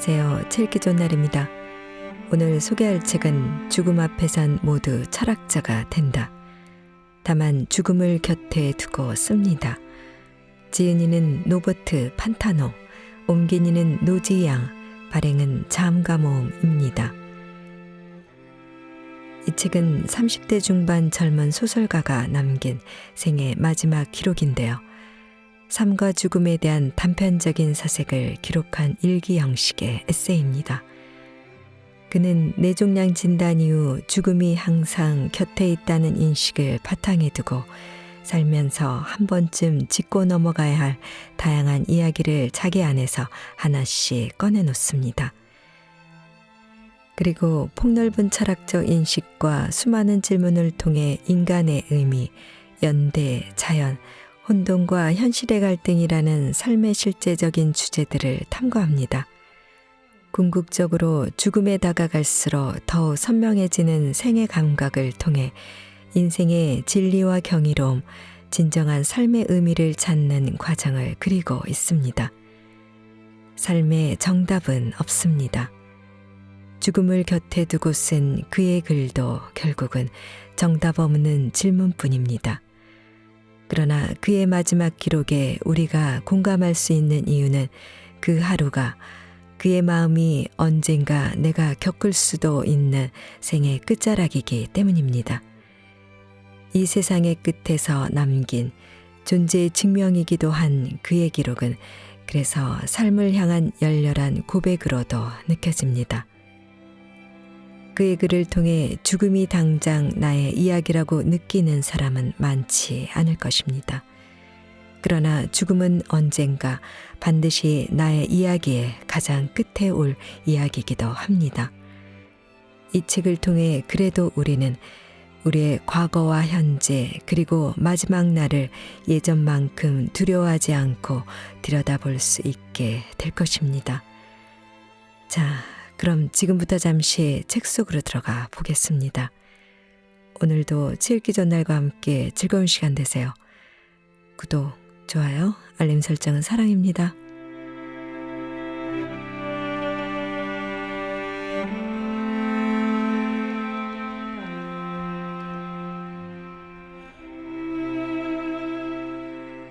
안녕하세요. 책 읽기 좋은 날입니다. 오늘 소개할 책은 죽음 앞에선 모두 철학자가 된다. 다만 죽음을 곁에 두고 씁니다. 지은이는 노버트 판타노, 옮긴이는 노지양, 발행은 자음과모음입니다. 이 책은 30대 중반 젊은 소설가가 남긴 생애 마지막 기록인데요. 삶과 죽음에 대한 단편적인 사색을 기록한 일기 형식의 에세이입니다. 그는 뇌종양 진단 이후 죽음이 항상 곁에 있다는 인식을 바탕에 두고 살면서 한 번쯤 짚고 넘어가야 할 다양한 이야기를 자기 안에서 하나씩 꺼내놓습니다. 그리고 폭넓은 철학적 인식과 수많은 질문을 통해 인간의 의미, 연대, 자연, 혼돈과 현실의 갈등이라는 삶의 실제적인 주제들을 탐구합니다. 궁극적으로 죽음에 다가갈수록 더욱 선명해지는 생의 감각을 통해 인생의 진리와 경이로움, 진정한 삶의 의미를 찾는 과정을 그리고 있습니다. 삶에 정답은 없습니다. 죽음을 곁에 두고 쓴 그의 글도 결국은 정답 없는 질문뿐입니다. 그러나 그의 마지막 기록에 우리가 공감할 수 있는 이유는 그 하루가 그의 마음이 언젠가 내가 겪을 수도 있는 생의 끝자락이기 때문입니다. 이 세상의 끝에서 남긴 존재의 증명이기도 한 그의 기록은 그래서 삶을 향한 열렬한 고백으로도 느껴집니다. 그의 글을 통해 죽음이 당장 나의 이야기라고 느끼는 사람은 많지 않을 것입니다. 그러나 죽음은 언젠가 반드시 나의 이야기의 가장 끝에 올 이야기이기도 합니다. 이 책을 통해 그래도 우리는 우리의 과거와 현재 그리고 마지막 날을 예전만큼 두려워하지 않고 들여다볼 수 있게 될 것입니다. 자, 그럼 지금부터 잠시 책 속으로 들어가 보겠습니다. 오늘도 책 읽기 전날과 함께 즐거운 시간 되세요. 구독, 좋아요, 알림 설정은 사랑입니다.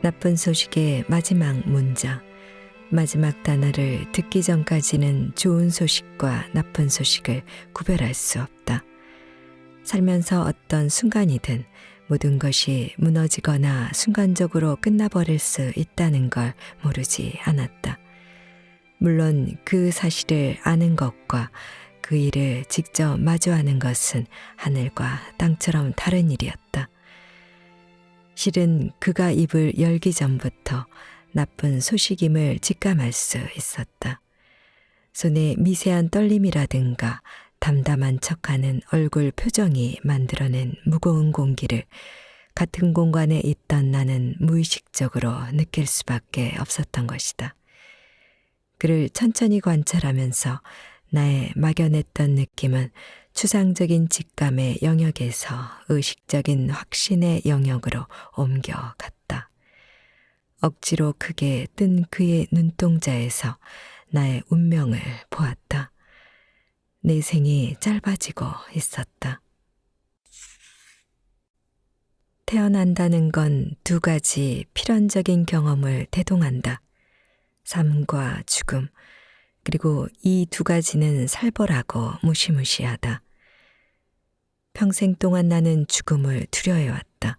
나쁜 소식의 마지막 문장. 마지막 단어를 듣기 전까지는 좋은 소식과 나쁜 소식을 구별할 수 없다. 살면서 어떤 순간이든 모든 것이 무너지거나 순간적으로 끝나버릴 수 있다는 걸 모르지 않았다. 물론 그 사실을 아는 것과 그 일을 직접 마주하는 것은 하늘과 땅처럼 다른 일이었다. 실은 그가 입을 열기 전부터 나쁜 소식임을 직감할 수 있었다. 손의 미세한 떨림이라든가 담담한 척하는 얼굴 표정이 만들어낸 무거운 공기를 같은 공간에 있던 나는 무의식적으로 느낄 수밖에 없었던 것이다. 그를 천천히 관찰하면서 나의 막연했던 느낌은 추상적인 직감의 영역에서 의식적인 확신의 영역으로 옮겨갔다. 억지로 크게 뜬 그의 눈동자에서 나의 운명을 보았다. 내 생이 짧아지고 있었다. 태어난다는 건 두 가지 필연적인 경험을 대동한다. 삶과 죽음, 그리고 이 두 가지는 살벌하고 무시무시하다. 평생 동안 나는 죽음을 두려워해왔다.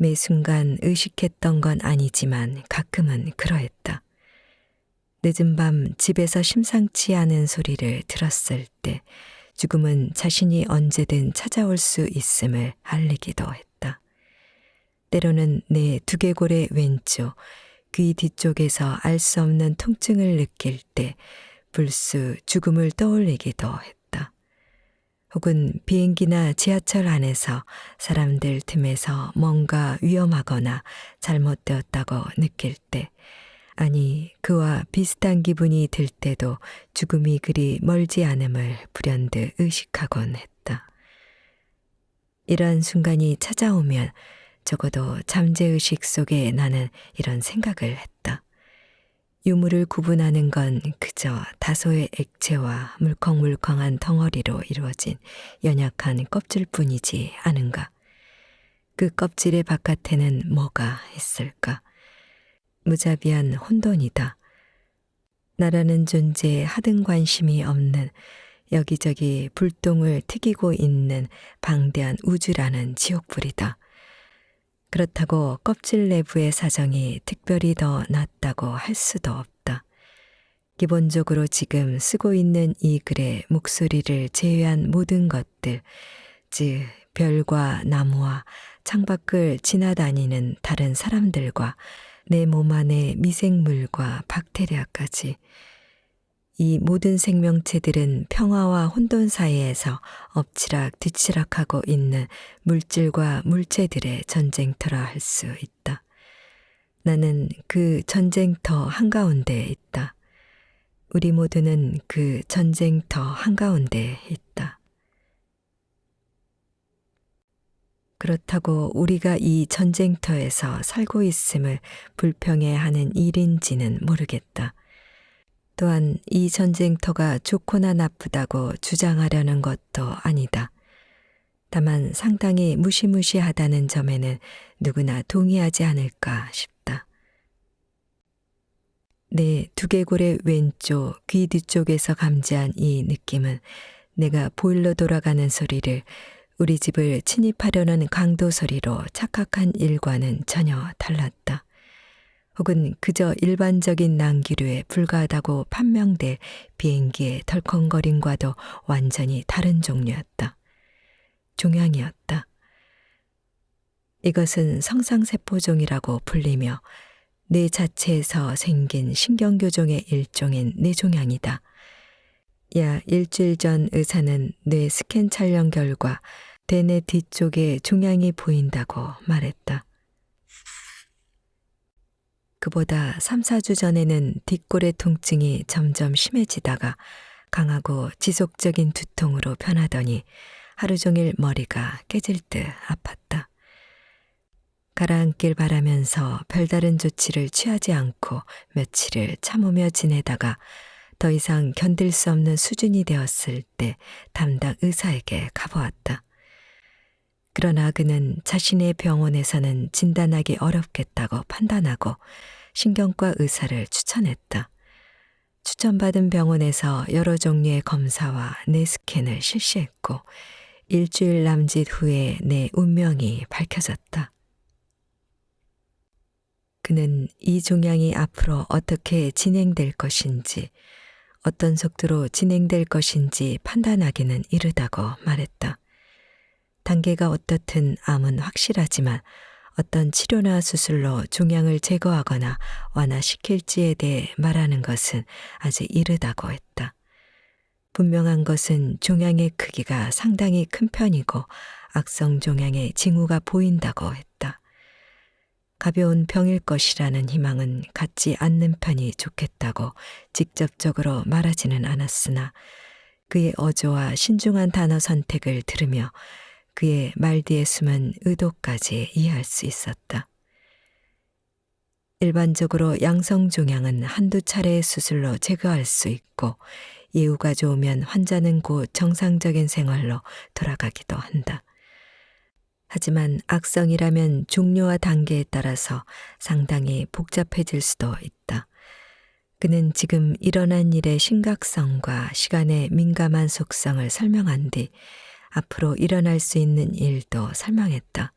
매 순간 의식했던 건 아니지만 가끔은 그러했다. 늦은 밤 집에서 심상치 않은 소리를 들었을 때 죽음은 자신이 언제든 찾아올 수 있음을 알리기도 했다. 때로는 내 두개골의 왼쪽, 귀 뒤쪽에서 알 수 없는 통증을 느낄 때 불쑥 죽음을 떠올리기도 했다. 혹은 비행기나 지하철 안에서 사람들 틈에서 뭔가 위험하거나 잘못되었다고 느낄 때, 아니 그와 비슷한 기분이 들 때도 죽음이 그리 멀지 않음을 불현듯 의식하곤 했다. 이러한 순간이 찾아오면 적어도 잠재의식 속에 나는 이런 생각을 했다. 유물을 구분하는 건 그저 다소의 액체와 물컹물컹한 덩어리로 이루어진 연약한 껍질뿐이지 않은가. 그 껍질의 바깥에는 뭐가 있을까? 무자비한 혼돈이다. 나라는 존재에 하등 관심이 없는 여기저기 불똥을 튀기고 있는 방대한 우주라는 지옥불이다. 그렇다고 껍질 내부의 사정이 특별히 더 낫다고 할 수도 없다. 기본적으로 지금 쓰고 있는 이 글의 목소리를 제외한 모든 것들, 즉 별과 나무와 창밖을 지나다니는 다른 사람들과 내 몸 안의 미생물과 박테리아까지, 이 모든 생명체들은 평화와 혼돈 사이에서 엎치락 뒤치락하고 있는 물질과 물체들의 전쟁터라 할 수 있다. 나는 그 전쟁터 한가운데에 있다. 우리 모두는 그 전쟁터 한가운데에 있다. 그렇다고 우리가 이 전쟁터에서 살고 있음을 불평해하는 일인지는 모르겠다. 또한 이 전쟁터가 좋거나 나쁘다고 주장하려는 것도 아니다. 다만 상당히 무시무시하다는 점에는 누구나 동의하지 않을까 싶다. 내 두개골의 왼쪽 귀 뒤쪽에서 감지한 이 느낌은 내가 보일러 돌아가는 소리를 우리 집을 침입하려는 강도 소리로 착각한 일과는 전혀 달랐다. 혹은 그저 일반적인 난기류에 불과하다고 판명될 비행기의 덜컹거림과도 완전히 다른 종류였다. 종양이었다. 이것은 성상세포종이라고 불리며 뇌 자체에서 생긴 신경교종의 일종인 뇌종양이다. 약 일주일 전 의사는 뇌 스캔 촬영 결과 대뇌 뒤쪽에 종양이 보인다고 말했다. 그보다 3, 4주 전에는 뒷골의 통증이 점점 심해지다가 강하고 지속적인 두통으로 변하더니 하루 종일 머리가 깨질 듯 아팠다. 가라앉길 바라면서 별다른 조치를 취하지 않고 며칠을 참으며 지내다가 더 이상 견딜 수 없는 수준이 되었을 때 담당 의사에게 가보았다. 그러나 그는 자신의 병원에서는 진단하기 어렵겠다고 판단하고 신경과 의사를 추천했다. 추천받은 병원에서 여러 종류의 검사와 뇌 스캔을 실시했고 일주일 남짓 후에 내 운명이 밝혀졌다. 그는 이 종양이 앞으로 어떻게 진행될 것인지, 어떤 속도로 진행될 것인지 판단하기는 이르다고 말했다. 단계가 어떻든 암은 확실하지만 어떤 치료나 수술로 종양을 제거하거나 완화시킬지에 대해 말하는 것은 아직 이르다고 했다. 분명한 것은 종양의 크기가 상당히 큰 편이고 악성 종양의 징후가 보인다고 했다. 가벼운 병일 것이라는 희망은 갖지 않는 편이 좋겠다고 직접적으로 말하지는 않았으나 그의 어조와 신중한 단어 선택을 들으며 그의 말 뒤에 숨은 의도까지 이해할 수 있었다. 일반적으로 양성종양은 한두 차례의 수술로 제거할 수 있고 예후가 좋으면 환자는 곧 정상적인 생활로 돌아가기도 한다. 하지만 악성이라면 종류와 단계에 따라서 상당히 복잡해질 수도 있다. 그는 지금 일어난 일의 심각성과 시간의 민감한 속성을 설명한 뒤 앞으로 일어날 수 있는 일도 설명했다.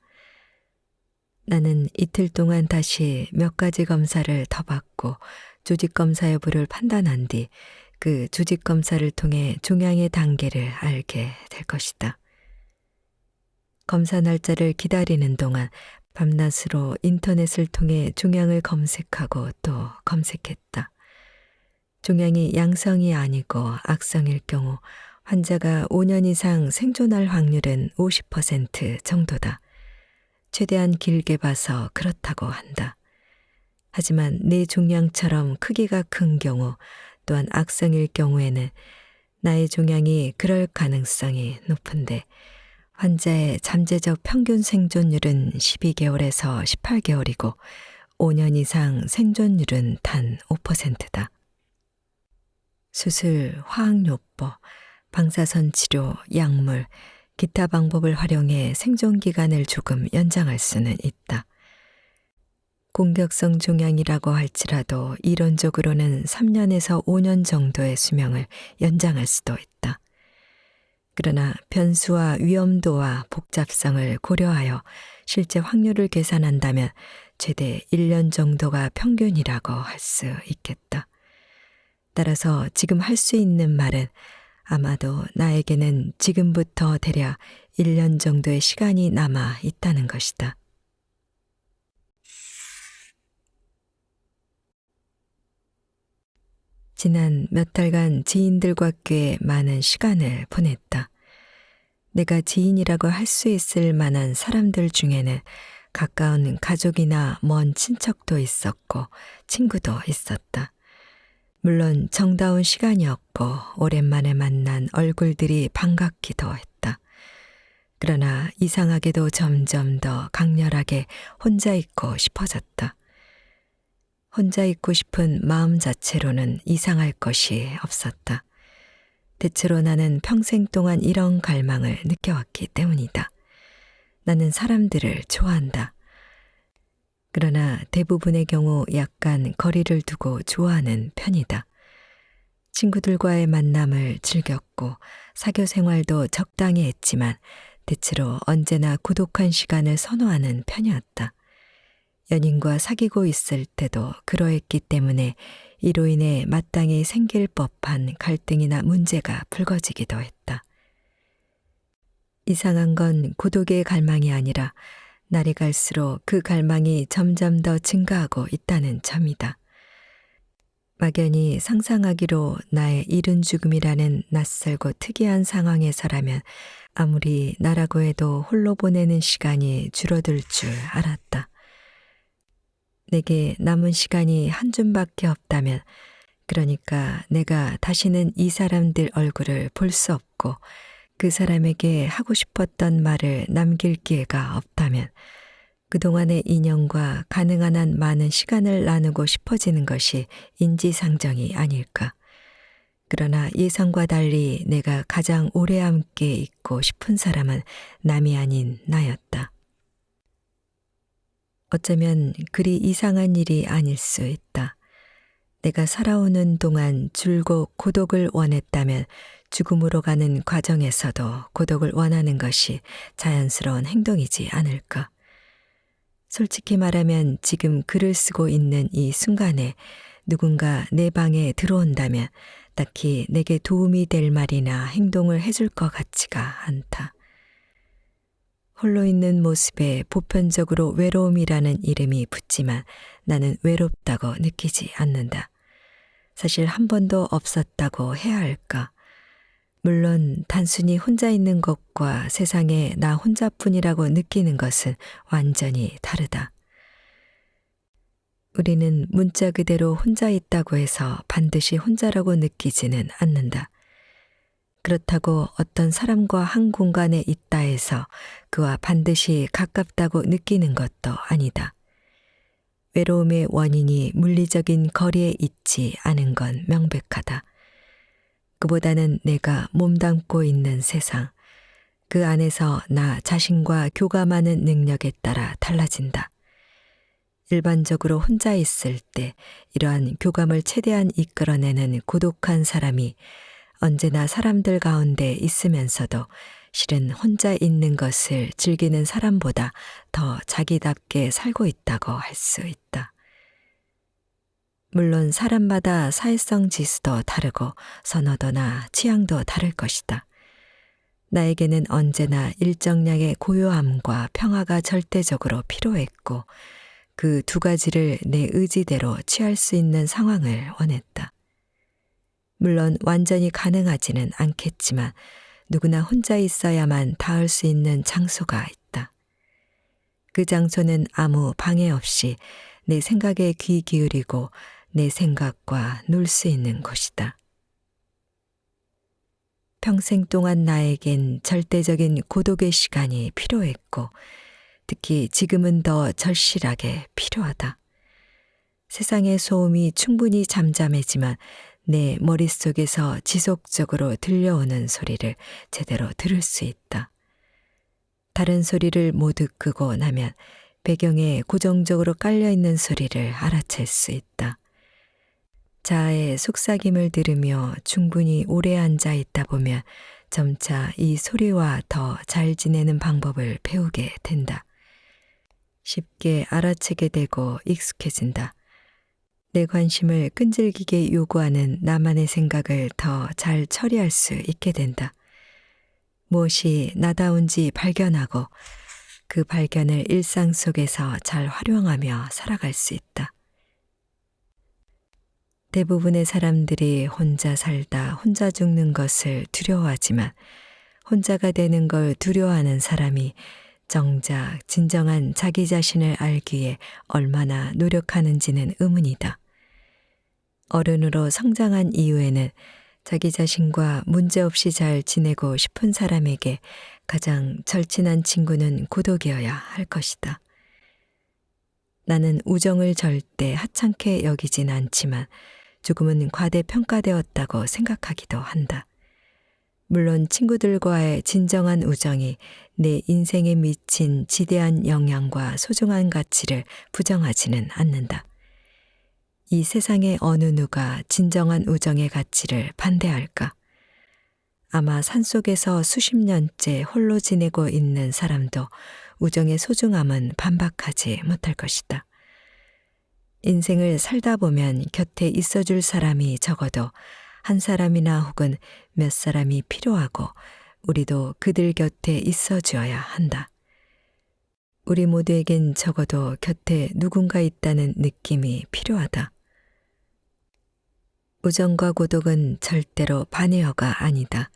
나는 이틀 동안 다시 몇 가지 검사를 더 받고 조직검사 여부를 판단한 뒤 그 조직검사를 통해 종양의 단계를 알게 될 것이다. 검사 날짜를 기다리는 동안 밤낮으로 인터넷을 통해 종양을 검색하고 또 검색했다. 종양이 양성이 아니고 악성일 경우 환자가 5년 이상 생존할 확률은 50% 정도다. 최대한 길게 봐서 그렇다고 한다. 하지만 내 종양처럼 크기가 큰 경우 또한 악성일 경우에는 나의 종양이 그럴 가능성이 높은데 환자의 잠재적 평균 생존율은 12개월에서 18개월이고 5년 이상 생존율은 단 5%다. 수술, 화학요법, 방사선 치료, 약물, 기타 방법을 활용해 생존 기간을 조금 연장할 수는 있다. 공격성 종양이라고 할지라도 이론적으로는 3년에서 5년 정도의 수명을 연장할 수도 있다. 그러나 변수와 위험도와 복잡성을 고려하여 실제 확률을 계산한다면 최대 1년 정도가 평균이라고 할 수 있겠다. 따라서 지금 할 수 있는 말은 아마도 나에게는 지금부터 대략 1년 정도의 시간이 남아 있다는 것이다. 지난 몇 달간 지인들과 꽤 많은 시간을 보냈다. 내가 지인이라고 할 수 있을 만한 사람들 중에는 가까운 가족이나 먼 친척도 있었고 친구도 있었다. 물론 정다운 시간이었고 오랜만에 만난 얼굴들이 반갑기도 했다. 그러나 이상하게도 점점 더 강렬하게 혼자 있고 싶어졌다. 혼자 있고 싶은 마음 자체로는 이상할 것이 없었다. 대체로 나는 평생 동안 이런 갈망을 느껴왔기 때문이다. 나는 사람들을 좋아한다. 그러나 대부분의 경우 약간 거리를 두고 좋아하는 편이다. 친구들과의 만남을 즐겼고 사교 생활도 적당히 했지만 대체로 언제나 고독한 시간을 선호하는 편이었다. 연인과 사귀고 있을 때도 그러했기 때문에 이로 인해 마땅히 생길 법한 갈등이나 문제가 불거지기도 했다. 이상한 건 고독의 갈망이 아니라 날이 갈수록 그 갈망이 점점 더 증가하고 있다는 점이다. 막연히 상상하기로 나의 이른 죽음이라는 낯설고 특이한 상황에서라면 아무리 나라고 해도 홀로 보내는 시간이 줄어들 줄 알았다. 내게 남은 시간이 한 줌밖에 없다면, 그러니까 내가 다시는 이 사람들 얼굴을 볼 수 없고 그 사람에게 하고 싶었던 말을 남길 기회가 없다면 그동안의 인연과 가능한 한 많은 시간을 나누고 싶어지는 것이 인지상정이 아닐까. 그러나 예상과 달리 내가 가장 오래 함께 있고 싶은 사람은 남이 아닌 나였다. 어쩌면 그리 이상한 일이 아닐 수 있다. 내가 살아오는 동안 줄곧 고독을 원했다면 죽음으로 가는 과정에서도 고독을 원하는 것이 자연스러운 행동이지 않을까. 솔직히 말하면 지금 글을 쓰고 있는 이 순간에 누군가 내 방에 들어온다면 딱히 내게 도움이 될 말이나 행동을 해줄 것 같지가 않다. 홀로 있는 모습에 보편적으로 외로움이라는 이름이 붙지만 나는 외롭다고 느끼지 않는다. 사실 한 번도 없었다고 해야 할까? 물론 단순히 혼자 있는 것과 세상에 나 혼자뿐이라고 느끼는 것은 완전히 다르다. 우리는 문자 그대로 혼자 있다고 해서 반드시 혼자라고 느끼지는 않는다. 그렇다고 어떤 사람과 한 공간에 있다 해서 그와 반드시 가깝다고 느끼는 것도 아니다. 외로움의 원인이 물리적인 거리에 있지 않은 건 명백하다. 그보다는 내가 몸담고 있는 세상, 그 안에서 나 자신과 교감하는 능력에 따라 달라진다. 일반적으로 혼자 있을 때 이러한 교감을 최대한 이끌어내는 고독한 사람이 언제나 사람들 가운데 있으면서도 실은 혼자 있는 것을 즐기는 사람보다 더 자기답게 살고 있다고 할 수 있다. 물론 사람마다 사회성 지수도 다르고 선호도나 취향도 다를 것이다. 나에게는 언제나 일정량의 고요함과 평화가 절대적으로 필요했고 그 두 가지를 내 의지대로 취할 수 있는 상황을 원했다. 물론 완전히 가능하지는 않겠지만 누구나 혼자 있어야만 닿을 수 있는 장소가 있다. 그 장소는 아무 방해 없이 내 생각에 귀 기울이고 내 생각과 놀 수 있는 곳이다. 평생 동안 나에겐 절대적인 고독의 시간이 필요했고 특히 지금은 더 절실하게 필요하다. 세상의 소음이 충분히 잠잠해지만 내 머릿속에서 지속적으로 들려오는 소리를 제대로 들을 수 있다. 다른 소리를 모두 끄고 나면 배경에 고정적으로 깔려있는 소리를 알아챌 수 있다. 자아의 속삭임을 들으며 충분히 오래 앉아 있다 보면 점차 이 소리와 더 잘 지내는 방법을 배우게 된다. 쉽게 알아채게 되고 익숙해진다. 내 관심을 끈질기게 요구하는 나만의 생각을 더 잘 처리할 수 있게 된다. 무엇이 나다운지 발견하고 그 발견을 일상 속에서 잘 활용하며 살아갈 수 있다. 대부분의 사람들이 혼자 살다 혼자 죽는 것을 두려워하지만 혼자가 되는 걸 두려워하는 사람이 정작 진정한 자기 자신을 알기 위해 얼마나 노력하는지는 의문이다. 어른으로 성장한 이후에는 자기 자신과 문제없이 잘 지내고 싶은 사람에게 가장 절친한 친구는 고독이어야 할 것이다. 나는 우정을 절대 하찮게 여기진 않지만 조금은 과대평가되었다고 생각하기도 한다. 물론 친구들과의 진정한 우정이 내 인생에 미친 지대한 영향과 소중한 가치를 부정하지는 않는다. 이 세상의 어느 누가 진정한 우정의 가치를 반대할까? 아마 산속에서 수십 년째 홀로 지내고 있는 사람도 우정의 소중함은 반박하지 못할 것이다. 인생을 살다 보면 곁에 있어줄 사람이 적어도 한 사람이나 혹은 몇 사람이 필요하고 우리도 그들 곁에 있어 주어야 한다. 우리 모두에겐 적어도 곁에 누군가 있다는 느낌이 필요하다. 우정과 고독은 절대로 반의어가 아니다.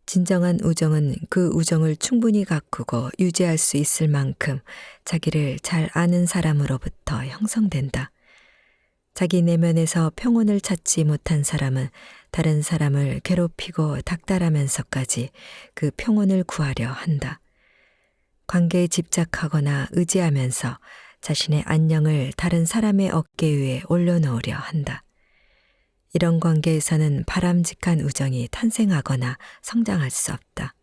진정한 우정은 그 우정을 충분히 가꾸고 유지할 수 있을 만큼 자기를 잘 아는 사람으로부터 형성된다. 자기 내면에서 평온을 찾지 못한 사람은 다른 사람을 괴롭히고 닥달하면서까지 그 평온을 구하려 한다. 관계에 집착하거나 의지하면서 자신의 안녕을 다른 사람의 어깨 위에 올려놓으려 한다. 이런 관계에서는 바람직한 우정이 탄생하거나 성장할 수 없다.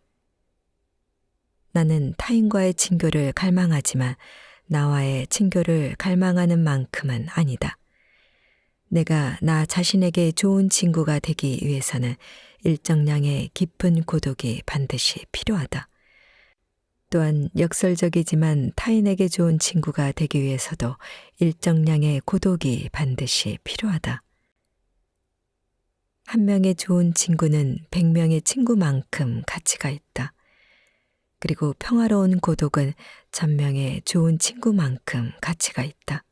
나는 타인과의 친교를 갈망하지만 나와의 친교를 갈망하는 만큼은 아니다. 내가 나 자신에게 좋은 친구가 되기 위해서는 일정량의 깊은 고독이 반드시 필요하다. 또한 역설적이지만 타인에게 좋은 친구가 되기 위해서도 일정량의 고독이 반드시 필요하다. 한 명의 좋은 친구는 100명의 친구만큼 가치가 있다. 그리고 평화로운 고독은 1000명의 좋은 친구만큼 가치가 있다.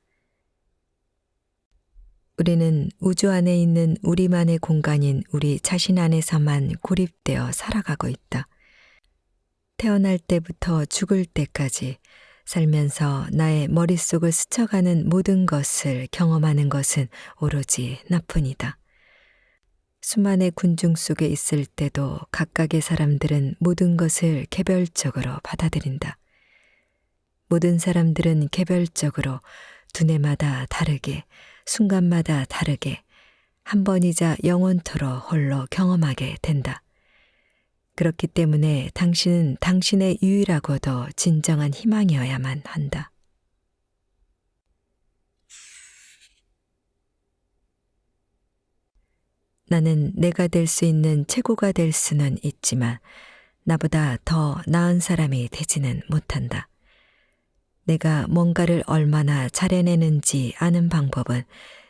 우리는 우주 안에 있는 우리만의 공간인 우리 자신 안에서만 고립되어 살아가고 있다. 태어날 때부터 죽을 때까지 살면서 나의 머릿속을 스쳐가는 모든 것을 경험하는 것은 오로지 나뿐이다. 수만의 군중 속에 있을 때도 각각의 사람들은 모든 것을 개별적으로 받아들인다. 모든 사람들은 개별적으로 두뇌마다 다르게, 순간마다 다르게, 한 번이자 영원토록 홀로 경험하게 된다. 그렇기 때문에 당신은 당신의 유일하고도 진정한 희망이어야만 한다. 나는 내가 될 수 있는 최고가 될 수는 있지만 나보다 더 나은 사람이 되지는 못한다. 내가 뭔가를 얼마나 잘해내는지 아는 방법은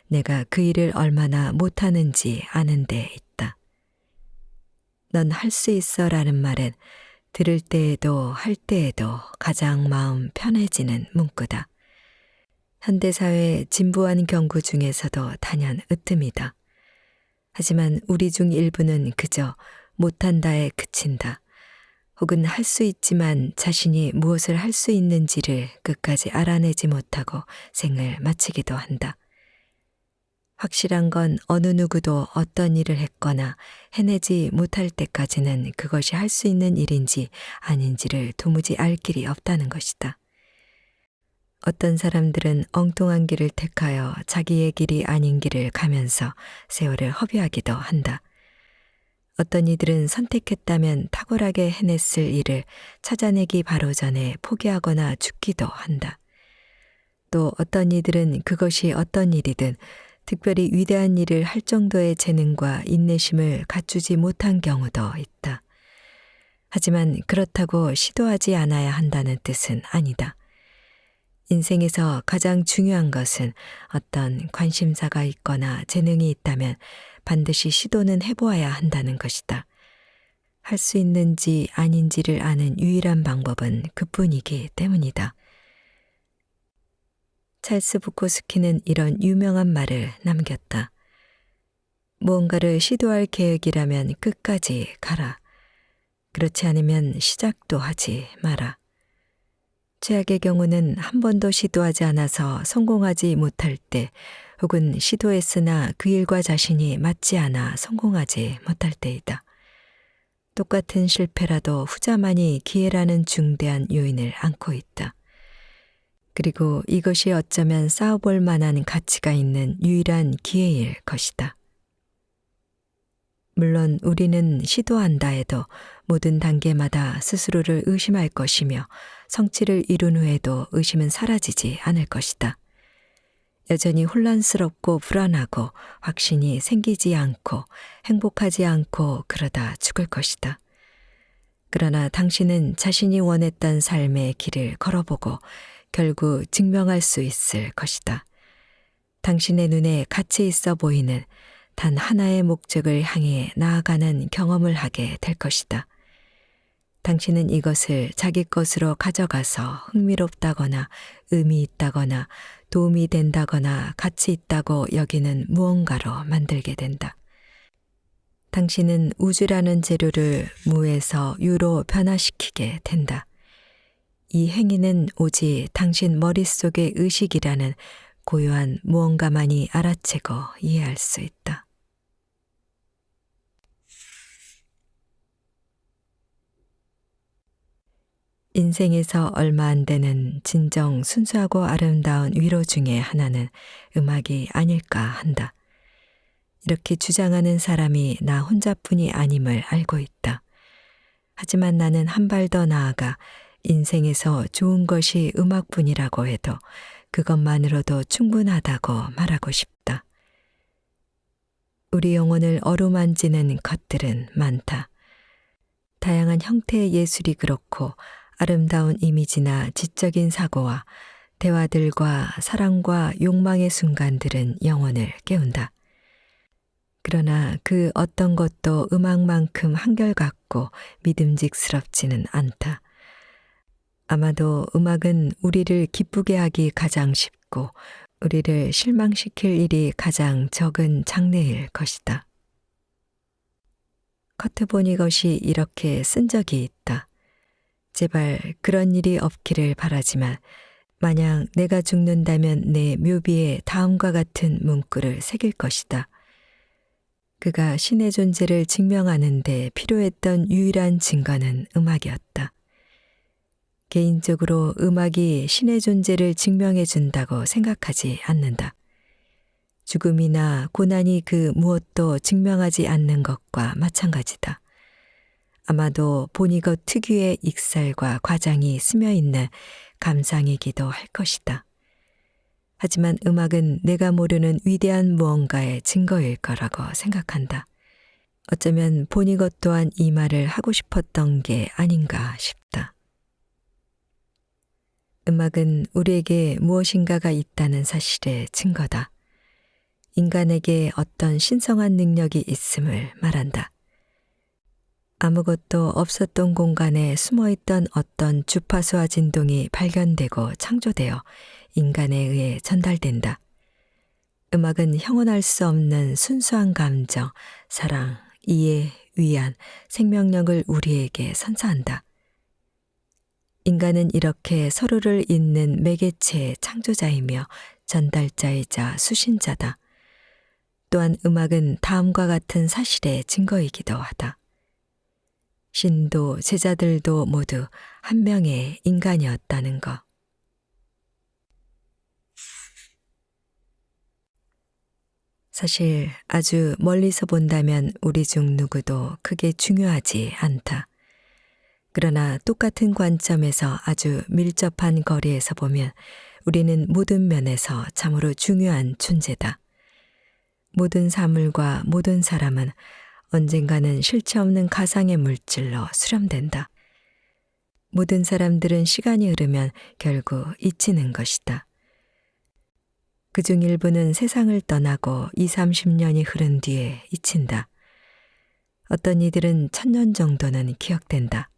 내가 그 일을 얼마나 못하는지 아는 데 있다. 넌 할 수 있어 라는 말은 들을 때에도 할 때에도 가장 마음 편해지는 문구다. 현대사회의 진부한 경구 중에서도 단연 으뜸이다. 하지만 우리 중 일부는 그저 못한다에 그친다. 혹은 할 수 있지만 자신이 무엇을 할 수 있는지를 끝까지 알아내지 못하고 생을 마치기도 한다. 확실한 건 어느 누구도 어떤 일을 했거나 해내지 못할 때까지는 그것이 할 수 있는 일인지 아닌지를 도무지 알 길이 없다는 것이다. 어떤 사람들은 엉뚱한 길을 택하여 자기의 길이 아닌 길을 가면서 세월을 허비하기도 한다. 어떤 이들은 선택했다면 탁월하게 해냈을 일을 찾아내기 바로 전에 포기하거나 죽기도 한다. 또 어떤 이들은 그것이 어떤 일이든 특별히 위대한 일을 할 정도의 재능과 인내심을 갖추지 못한 경우도 있다. 하지만 그렇다고 시도하지 않아야 한다는 뜻은 아니다. 인생에서 가장 중요한 것은 어떤 관심사가 있거나 재능이 있다면 반드시 시도는 해보아야 한다는 것이다. 할 수 있는지 아닌지를 아는 유일한 방법은 그뿐이기 때문이다. 찰스 부코스키는 이런 유명한 말을 남겼다. 무언가를 시도할 계획이라면 끝까지 가라. 그렇지 않으면 시작도 하지 마라. 최악의 경우는 한 번도 시도하지 않아서 성공하지 못할 때, 혹은 시도했으나 그 일과 자신이 맞지 않아 성공하지 못할 때이다. 똑같은 실패라도 후자만이 기회라는 중대한 요인을 안고 있다. 그리고 이것이 어쩌면 쌓아볼 만한 가치가 있는 유일한 기회일 것이다. 물론 우리는 시도한다 해도 모든 단계마다 스스로를 의심할 것이며 성취를 이룬 후에도 의심은 사라지지 않을 것이다. 여전히 혼란스럽고 불안하고 확신이 생기지 않고 행복하지 않고 그러다 죽을 것이다. 그러나 당신은 자신이 원했던 삶의 길을 걸어보고 결국 증명할 수 있을 것이다. 당신의 눈에 가치 있어 보이는 단 하나의 목적을 향해 나아가는 경험을 하게 될 것이다. 당신은 이것을 자기 것으로 가져가서 흥미롭다거나 의미 있다거나 도움이 된다거나 가치 있다고 여기는 무언가로 만들게 된다. 당신은 우주라는 재료를 무에서 유로 변화시키게 된다. 이 행위는 오직 당신 머릿속의 의식이라는 고요한 무언가만이 알아채고 이해할 수 있다. 인생에서 얼마 안 되는 진정 순수하고 아름다운 위로 중에 하나는 음악이 아닐까 한다. 이렇게 주장하는 사람이 나 혼자뿐이 아님을 알고 있다. 하지만 나는 한 발 더 나아가 인생에서 좋은 것이 음악뿐이라고 해도 그것만으로도 충분하다고 말하고 싶다. 우리 영혼을 어루만지는 것들은 많다. 다양한 형태의 예술이 그렇고 아름다운 이미지나 지적인 사고와 대화들과 사랑과 욕망의 순간들은 영혼을 깨운다. 그러나 그 어떤 것도 음악만큼 한결같고 믿음직스럽지는 않다. 아마도 음악은 우리를 기쁘게 하기 가장 쉽고 우리를 실망시킬 일이 가장 적은 장르일 것이다. 커트 보니것이 이렇게 쓴 적이 있다. 제발 그런 일이 없기를 바라지만 만약 내가 죽는다면 내 묘비에 다음과 같은 문구를 새길 것이다. 그가 신의 존재를 증명하는 데 필요했던 유일한 증거는 음악이었다. 개인적으로 음악이 신의 존재를 증명해 준다고 생각하지 않는다. 죽음이나 고난이 그 무엇도 증명하지 않는 것과 마찬가지다. 아마도 보니것 특유의 익살과 과장이 스며 있는 감상이기도 할 것이다. 하지만 음악은 내가 모르는 위대한 무언가의 증거일 거라고 생각한다. 어쩌면 보니것 또한 이 말을 하고 싶었던 게 아닌가 싶다. 음악은 우리에게 무엇인가가 있다는 사실의 증거다. 인간에게 어떤 신성한 능력이 있음을 말한다. 아무것도 없었던 공간에 숨어있던 어떤 주파수와 진동이 발견되고 창조되어 인간에 의해 전달된다. 음악은 형언할 수 없는 순수한 감정, 사랑, 이해, 위안, 생명력을 우리에게 선사한다. 인간은 이렇게 서로를 잇는 매개체의 창조자이며 전달자이자 수신자다. 또한 음악은 다음과 같은 사실의 증거이기도 하다. 신도 제자들도 모두 한 명의 인간이었다는 것. 사실 아주 멀리서 본다면 우리 중 누구도 크게 중요하지 않다. 그러나 똑같은 관점에서 아주 밀접한 거리에서 보면 우리는 모든 면에서 참으로 중요한 존재다. 모든 사물과 모든 사람은 언젠가는 실체 없는 가상의 물질로 수렴된다. 모든 사람들은 시간이 흐르면 결국 잊히는 것이다. 그중 일부는 세상을 떠나고 20, 30년이 흐른 뒤에 잊힌다. 어떤 이들은 1000년 정도는 기억된다.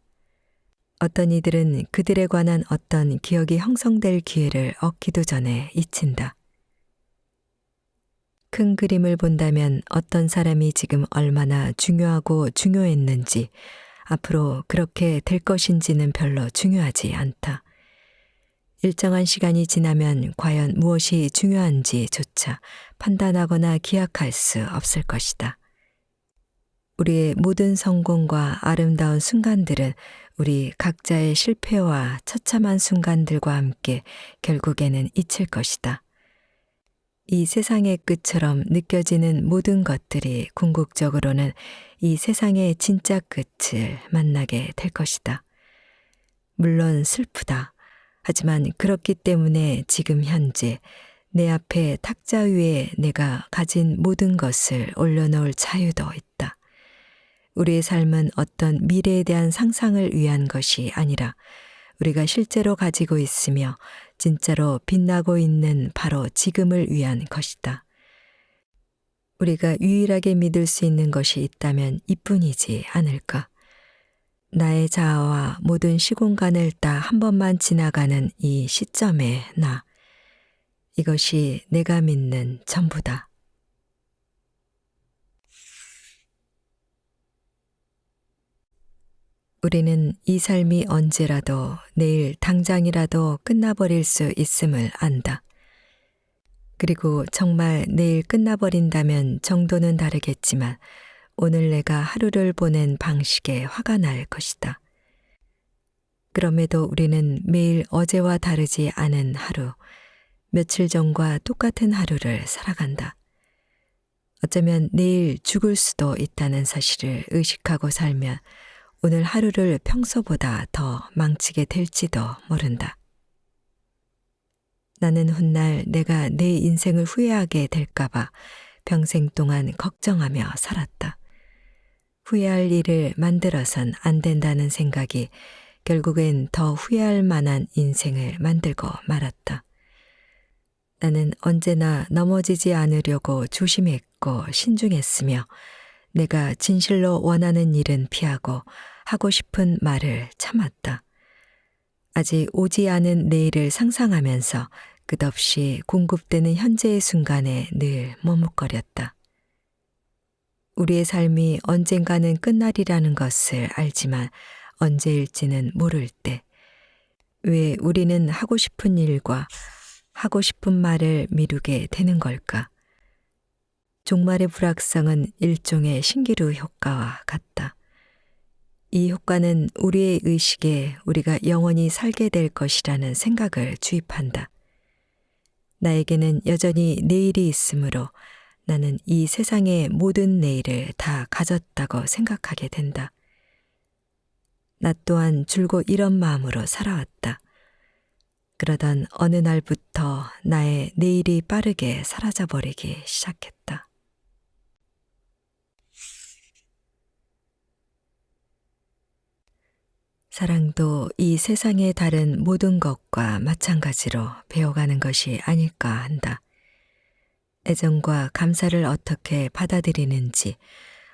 어떤 이들은 그들에 관한 어떤 기억이 형성될 기회를 얻기도 전에 잊힌다. 큰 그림을 본다면 어떤 사람이 지금 얼마나 중요하고 중요했는지, 앞으로 그렇게 될 것인지는 별로 중요하지 않다. 일정한 시간이 지나면 과연 무엇이 중요한지조차 판단하거나 기약할 수 없을 것이다. 우리의 모든 성공과 아름다운 순간들은 우리 각자의 실패와 처참한 순간들과 함께 결국에는 잊힐 것이다. 이 세상의 끝처럼 느껴지는 모든 것들이 궁극적으로는 이 세상의 진짜 끝을 만나게 될 것이다. 물론 슬프다. 하지만 그렇기 때문에 지금 현재 내 앞에 탁자 위에 내가 가진 모든 것을 올려놓을 자유도 있다. 우리의 삶은 어떤 미래에 대한 상상을 위한 것이 아니라 우리가 실제로 가지고 있으며 진짜로 빛나고 있는 바로 지금을 위한 것이다. 우리가 유일하게 믿을 수 있는 것이 있다면 이뿐이지 않을까? 나의 자아와 모든 시공간을 다 한 번만 지나가는 이 시점의 나. 이것이 내가 믿는 전부다. 우리는 이 삶이 언제라도 내일 당장이라도 끝나버릴 수 있음을 안다. 그리고 정말 내일 끝나버린다면 정도는 다르겠지만 오늘 내가 하루를 보낸 방식에 화가 날 것이다. 그럼에도 우리는 매일 어제와 다르지 않은 하루, 며칠 전과 똑같은 하루를 살아간다. 어쩌면 내일 죽을 수도 있다는 사실을 의식하고 살면 오늘 하루를 평소보다 더 망치게 될지도 모른다. 나는 훗날 내가 내 인생을 후회하게 될까봐 평생 동안 걱정하며 살았다. 후회할 일을 만들어선 안 된다는 생각이 결국엔 더 후회할 만한 인생을 만들고 말았다. 나는 언제나 넘어지지 않으려고 조심했고 신중했으며 내가 진실로 원하는 일은 피하고 하고 싶은 말을 참았다. 아직 오지 않은 내일을 상상하면서 끝없이 공급되는 현재의 순간에 늘 머뭇거렸다. 우리의 삶이 언젠가는 끝날이라는 것을 알지만 언제일지는 모를 때, 왜 우리는 하고 싶은 일과 하고 싶은 말을 미루게 되는 걸까? 종말의 불확성은 일종의 신기루 효과와 같다. 이 효과는 우리의 의식에 우리가 영원히 살게 될 것이라는 생각을 주입한다. 나에게는 여전히 내일이 있으므로 나는 이 세상의 모든 내일을 다 가졌다고 생각하게 된다. 나 또한 줄곧 이런 마음으로 살아왔다. 그러던 어느 날부터 나의 내일이 빠르게 사라져버리기 시작했다. 사랑도 이 세상의 다른 모든 것과 마찬가지로 배워가는 것이 아닐까 한다. 애정과 감사를 어떻게 받아들이는지,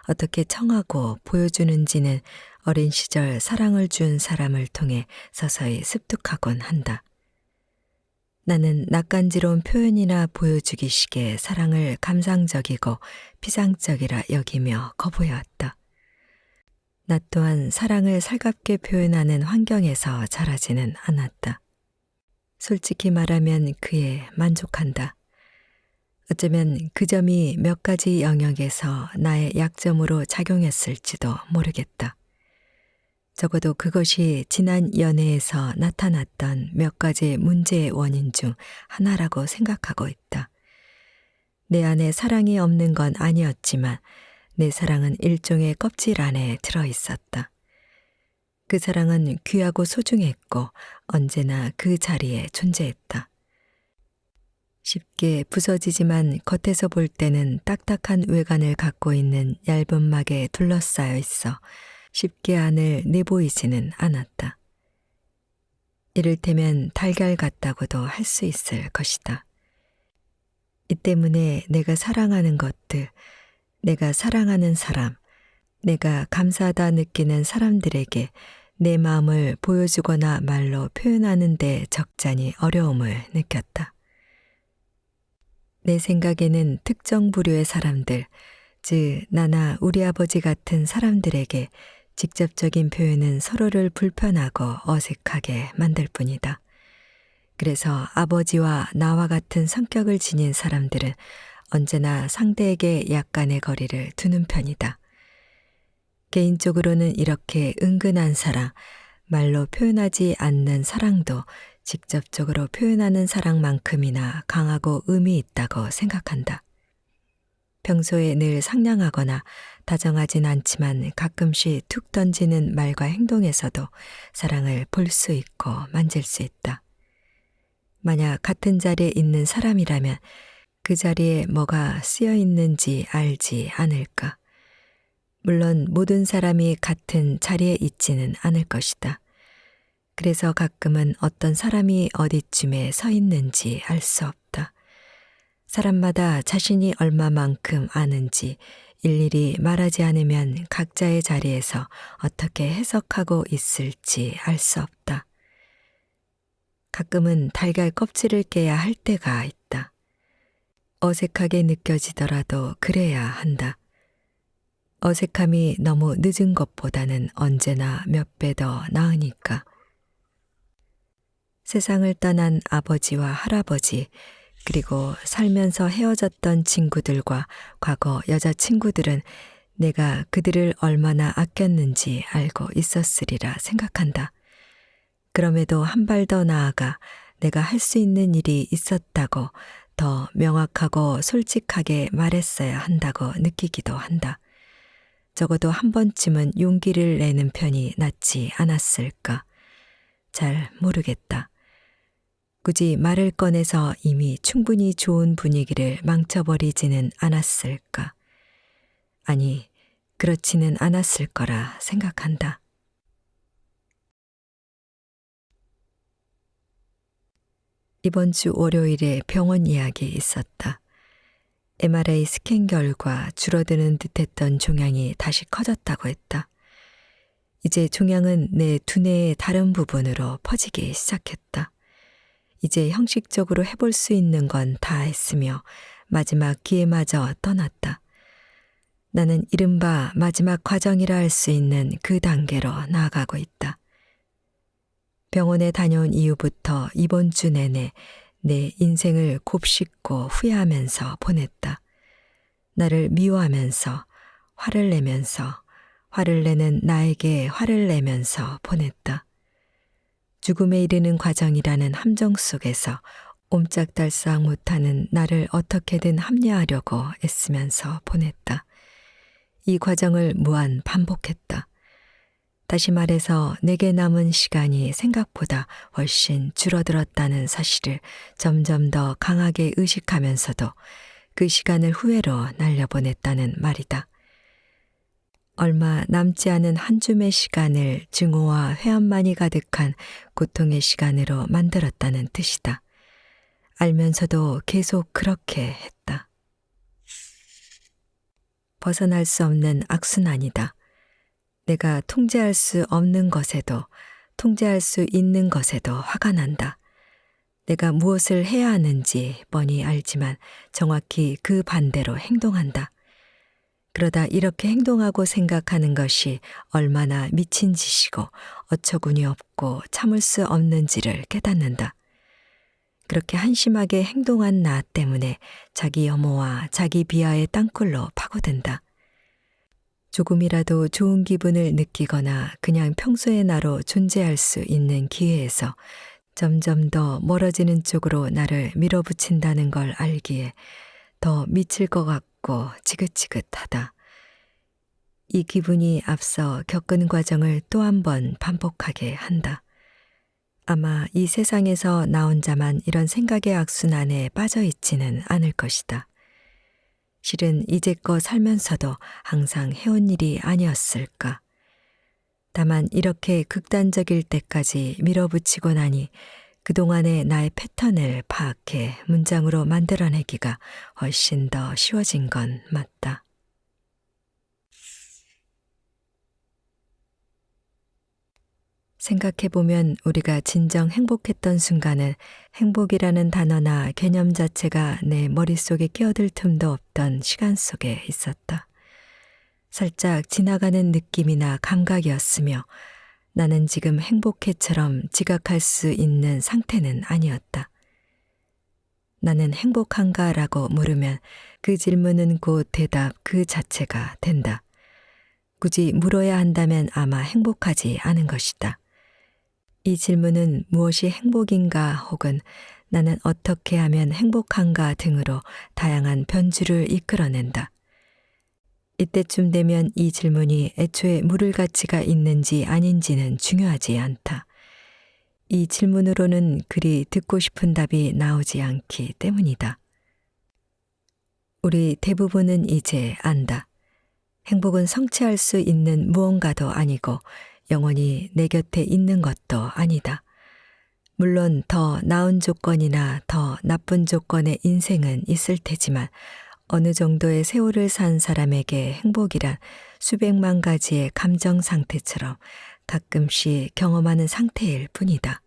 어떻게 청하고 보여주는지는 어린 시절 사랑을 준 사람을 통해 서서히 습득하곤 한다. 나는 낯간지러운 표현이나 보여주기식의 사랑을 감상적이고 피상적이라 여기며 거부해왔다. 나 또한 사랑을 살갑게 표현하는 환경에서 자라지는 않았다. 솔직히 말하면 그에 만족한다. 어쩌면 그 점이 몇 가지 영역에서 나의 약점으로 작용했을지도 모르겠다. 적어도 그것이 지난 연애에서 나타났던 몇 가지 문제의 원인 중 하나라고 생각하고 있다. 내 안에 사랑이 없는 건 아니었지만 내 사랑은 일종의 껍질 안에 들어 있었다. 그 사랑은 귀하고 소중했고 언제나 그 자리에 존재했다. 쉽게 부서지지만 겉에서 볼 때는 딱딱한 외관을 갖고 있는 얇은 막에 둘러싸여 있어 쉽게 안을 내보이지는 않았다. 이를테면 달걀 같다고도 할 수 있을 것이다. 이 때문에 내가 사랑하는 것들, 내가 사랑하는 사람, 내가 감사하다 느끼는 사람들에게 내 마음을 보여주거나 말로 표현하는 데 적잖이 어려움을 느꼈다. 내 생각에는 특정 부류의 사람들, 즉 나나 우리 아버지 같은 사람들에게 직접적인 표현은 서로를 불편하고 어색하게 만들 뿐이다. 그래서 아버지와 나와 같은 성격을 지닌 사람들은 언제나 상대에게 약간의 거리를 두는 편이다. 개인적으로는 이렇게 은근한 사랑, 말로 표현하지 않는 사랑도 직접적으로 표현하는 사랑만큼이나 강하고 의미 있다고 생각한다. 평소에 늘 상냥하거나 다정하진 않지만 가끔씩 툭 던지는 말과 행동에서도 사랑을 볼 수 있고 만질 수 있다. 만약 같은 자리에 있는 사람이라면 그 자리에 뭐가 쓰여 있는지 알지 않을까? 물론 모든 사람이 같은 자리에 있지는 않을 것이다. 그래서 가끔은 어떤 사람이 어디쯤에 서 있는지 알 수 없다. 사람마다 자신이 얼마만큼 아는지 일일이 말하지 않으면 각자의 자리에서 어떻게 해석하고 있을지 알 수 없다. 가끔은 달걀 껍질을 깨야 할 때가 있다. 어색하게 느껴지더라도 그래야 한다. 어색함이 너무 늦은 것보다는 언제나 몇 배 더 나으니까. 세상을 떠난 아버지와 할아버지, 그리고 살면서 헤어졌던 친구들과 과거 여자친구들은 내가 그들을 얼마나 아꼈는지 알고 있었으리라 생각한다. 그럼에도 한 발 더 나아가 내가 할 수 있는 일이 있었다고 더 명확하고 솔직하게 말했어야 한다고 느끼기도 한다. 적어도 한 번쯤은 용기를 내는 편이 낫지 않았을까? 잘 모르겠다. 굳이 말을 꺼내서 이미 충분히 좋은 분위기를 망쳐버리지는 않았을까? 아니, 그렇지는 않았을 거라 생각한다. 이번 주 월요일에 병원 이야기 있었다. MRI 스캔 결과 줄어드는 듯했던 종양이 다시 커졌다고 했다. 이제 종양은 내 두뇌의 다른 부분으로 퍼지기 시작했다. 이제 형식적으로 해볼 수 있는 건 다 했으며 마지막 기회마저 떠났다. 나는 이른바 마지막 과정이라 할 수 있는 그 단계로 나아가고 있다. 병원에 다녀온 이후부터 이번 주 내내 내 인생을 곱씹고 후회하면서 보냈다. 나를 미워하면서 화를 내면서 화를 내는 나에게 화를 내면서 보냈다. 죽음에 이르는 과정이라는 함정 속에서 옴짝달싹 못하는 나를 어떻게든 합리화하려고 애쓰면서 보냈다. 이 과정을 무한 반복했다. 다시 말해서 내게 남은 시간이 생각보다 훨씬 줄어들었다는 사실을 점점 더 강하게 의식하면서도 그 시간을 후회로 날려보냈다는 말이다. 얼마 남지 않은 한 줌의 시간을 증오와 회한만이 가득한 고통의 시간으로 만들었다는 뜻이다. 알면서도 계속 그렇게 했다. 벗어날 수 없는 악순환이다. 내가 통제할 수 없는 것에도 통제할 수 있는 것에도 화가 난다. 내가 무엇을 해야 하는지 뻔히 알지만 정확히 그 반대로 행동한다. 그러다 이렇게 행동하고 생각하는 것이 얼마나 미친 짓이고 어처구니 없고 참을 수 없는지를 깨닫는다. 그렇게 한심하게 행동한 나 때문에 자기 혐오와 자기 비하의 땅굴로 파고든다. 조금이라도 좋은 기분을 느끼거나 그냥 평소의 나로 존재할 수 있는 기회에서 점점 더 멀어지는 쪽으로 나를 밀어붙인다는 걸 알기에 더 미칠 것 같고 지긋지긋하다. 이 기분이 앞서 겪은 과정을 또 한 번 반복하게 한다. 아마 이 세상에서 나 혼자만 이런 생각의 악순환에 빠져 있지는 않을 것이다. 실은 이제껏 살면서도 항상 해온 일이 아니었을까. 다만 이렇게 극단적일 때까지 밀어붙이고 나니 그동안의 나의 패턴을 파악해 문장으로 만들어내기가 훨씬 더 쉬워진 건 맞다. 생각해보면 우리가 진정 행복했던 순간은 행복이라는 단어나 개념 자체가 내 머릿속에 끼어들 틈도 없던 시간 속에 있었다. 살짝 지나가는 느낌이나 감각이었으며 나는 지금 행복해처럼 지각할 수 있는 상태는 아니었다. 나는 행복한가라고 물으면 그 질문은 곧 대답 그 자체가 된다. 굳이 물어야 한다면 아마 행복하지 않은 것이다. 이 질문은 무엇이 행복인가 혹은 나는 어떻게 하면 행복한가 등으로 다양한 변주를 이끌어낸다. 이때쯤 되면 이 질문이 애초에 물을 가치가 있는지 아닌지는 중요하지 않다. 이 질문으로는 그리 듣고 싶은 답이 나오지 않기 때문이다. 우리 대부분은 이제 안다. 행복은 성취할 수 있는 무언가도 아니고 영원히 내 곁에 있는 것도 아니다. 물론 더 나은 조건이나 더 나쁜 조건의 인생은 있을 테지만 어느 정도의 세월을 산 사람에게 행복이란 수백만 가지의 감정 상태처럼 가끔씩 경험하는 상태일 뿐이다.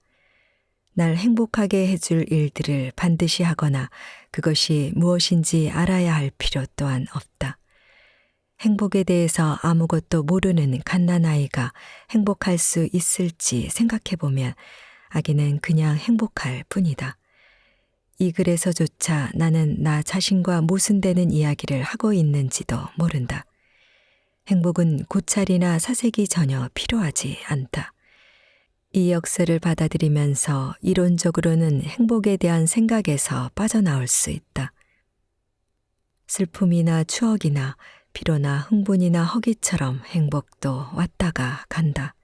날 행복하게 해줄 일들을 반드시 하거나 그것이 무엇인지 알아야 할 필요 또한 없다. 행복에 대해서 아무것도 모르는 갓난아이가 행복할 수 있을지 생각해보면 아기는 그냥 행복할 뿐이다. 이 글에서조차 나는 나 자신과 모순되는 이야기를 하고 있는지도 모른다. 행복은 고찰이나 사색이 전혀 필요하지 않다. 이 역사를 받아들이면서 이론적으로는 행복에 대한 생각에서 빠져나올 수 있다. 슬픔이나 추억이나 피로나 흥분이나 허기처럼 행복도 왔다가 간다.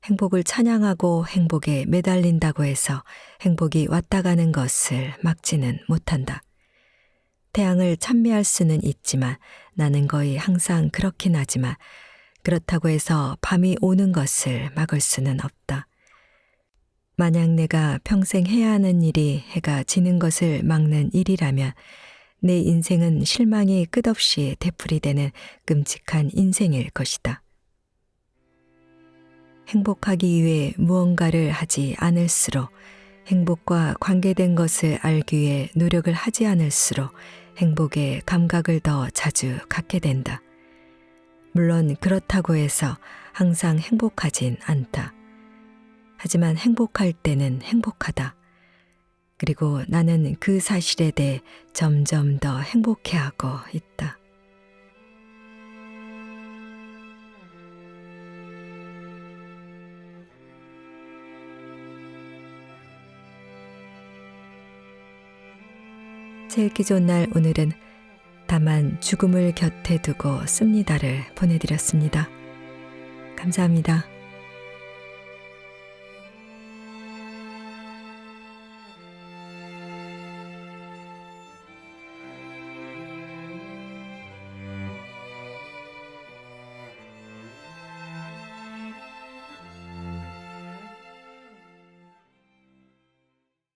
행복을 찬양하고 행복에 매달린다고 해서 행복이 왔다 가는 것을 막지는 못한다. 태양을 찬미할 수는 있지만 나는 거의 항상 그렇긴 하지만 그렇다고 해서 밤이 오는 것을 막을 수는 없다. 만약 내가 평생 해야 하는 일이 해가 지는 것을 막는 일이라면 내 인생은 실망이 끝없이 되풀이되는 끔찍한 인생일 것이다. 행복하기 위해 무언가를 하지 않을수록 행복과 관계된 것을 알기 위해 노력을 하지 않을수록 행복의 감각을 더 자주 갖게 된다. 물론 그렇다고 해서 항상 행복하진 않다. 하지만 행복할 때는 행복하다. 그리고 나는 그 사실에 대해 점점 더 행복해하고 있다. 제 읽기 좋은 날 오늘은 다만 죽음을 곁에 두고 씁니다를 보내드렸습니다. 감사합니다.